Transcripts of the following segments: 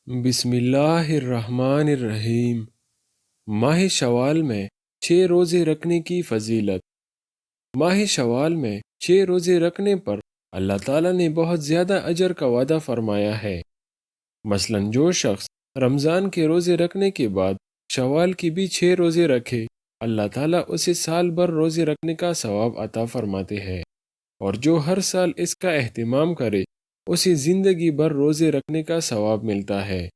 بسم اللہ الرحمن الرحیم۔ ماہ شوال میں 6 روزے رکھنے کی فضیلت۔ ماہ شوال میں 6 روزے رکھنے پر اللہ تعالیٰ نے بہت زیادہ اجر کا وعدہ فرمایا ہے۔ مثلاً جو شخص رمضان کے روزے رکھنے کے بعد شوال کی بھی 6 روزے رکھے، اللہ تعالیٰ اسے سال بھر روزے رکھنے کا ثواب عطا فرماتے ہیں، اور جو ہر سال اس کا اہتمام کرے اسے زندگی بھر روزے رکھنے کا ثواب ملتا ہے۔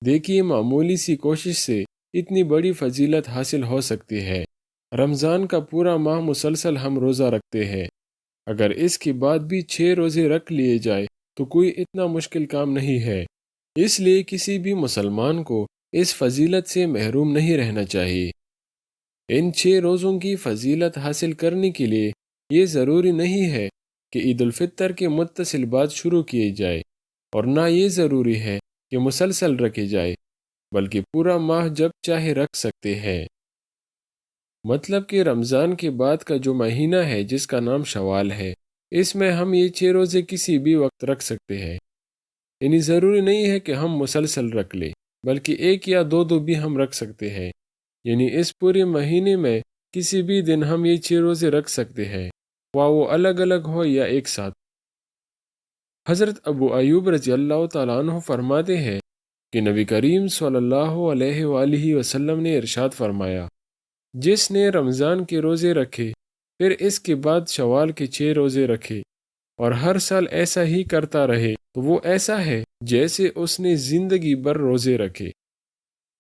دیکھیے، معمولی سی کوشش سے اتنی بڑی فضیلت حاصل ہو سکتی ہے۔ رمضان کا پورا ماہ مسلسل ہم روزہ رکھتے ہیں، اگر اس کے بعد بھی 6 روزے رکھ لیے جائے تو کوئی اتنا مشکل کام نہیں ہے۔ اس لیے کسی بھی مسلمان کو اس فضیلت سے محروم نہیں رہنا چاہیے۔ ان 6 روزوں کی فضیلت حاصل کرنے کے لیے یہ ضروری نہیں ہے کہ عید الفطر کے متصل بعد شروع کیے جائے، اور نہ یہ ضروری ہے کہ مسلسل رکھے جائے، بلکہ پورا ماہ جب چاہے رکھ سکتے ہیں۔ مطلب کہ رمضان کے بعد کا جو مہینہ ہے جس کا نام شوال ہے، اس میں ہم یہ 6 روزے کسی بھی وقت رکھ سکتے ہیں۔ یعنی ضروری نہیں ہے کہ ہم مسلسل رکھ لیں، بلکہ ایک یا دو بھی ہم رکھ سکتے ہیں۔ یعنی اس پورے مہینے میں کسی بھی دن ہم یہ 6 روزے رکھ سکتے ہیں، خواہ وہ الگ الگ ہو یا ایک ساتھ۔ حضرت ابو ایوب رضی اللہ تعالیٰ عنہ فرماتے ہیں کہ نبی کریم صلی اللہ علیہ وآلہ وسلم نے ارشاد فرمایا، جس نے رمضان کے روزے رکھے پھر اس کے بعد شوال کے 6 روزے رکھے اور ہر سال ایسا ہی کرتا رہے تو وہ ایسا ہے جیسے اس نے زندگی بھر روزے رکھے۔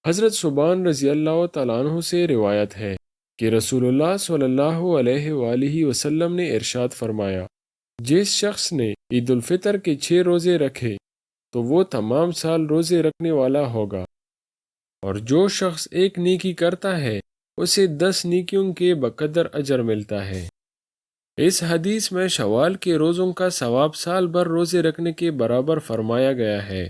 حضرت ثوبان رضی اللہ تعالیٰ عنہ سے روایت ہے کہ رسول اللہ صلی اللہ علیہ وآلہ وسلم نے ارشاد فرمایا، جس شخص نے عید الفطر کے 6 روزے رکھے تو وہ تمام سال روزے رکھنے والا ہوگا، اور جو شخص ایک نیکی کرتا ہے اسے 10 نیکیوں کے بقدر اجر ملتا ہے۔ اس حدیث میں شوال کے روزوں کا ثواب سال بھر روزے رکھنے کے برابر فرمایا گیا ہے،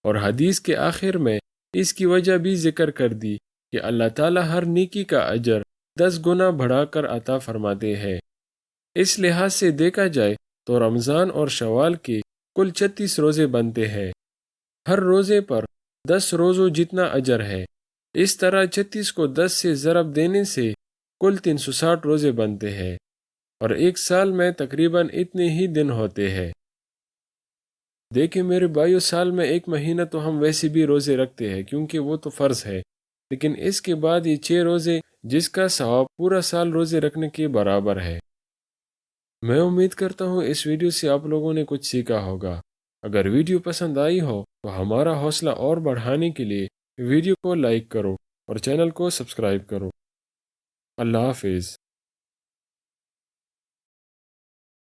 اور حدیث کے آخر میں اس کی وجہ بھی ذکر کر دی کہ اللہ تعالیٰ ہر نیکی کا اجر 10 گنا بڑھا کر عطا فرماتے ہیں۔ اس لحاظ سے دیکھا جائے تو رمضان اور شوال کے کل 36 روزے بنتے ہیں، ہر روزے پر 10 روزوں جتنا اجر ہے۔ اس طرح 36 کو 10 سے ضرب دینے سے کل 360 روزے بنتے ہیں، اور ایک سال میں تقریباً اتنے ہی دن ہوتے ہیں۔ دیکھیں میرے بھائیو، سال میں ایک مہینہ تو ہم ویسے بھی روزے رکھتے ہیں کیونکہ وہ تو فرض ہے، لیکن اس کے بعد یہ 6 روزے جس کا ثواب پورا سال روزے رکھنے کے برابر ہے۔ میں امید کرتا ہوں اس ویڈیو سے آپ لوگوں نے کچھ سیکھا ہوگا۔ اگر ویڈیو پسند آئی ہو تو ہمارا حوصلہ اور بڑھانے کے لیے ویڈیو کو لائک کرو اور چینل کو سبسکرائب کرو۔ اللہ حافظ۔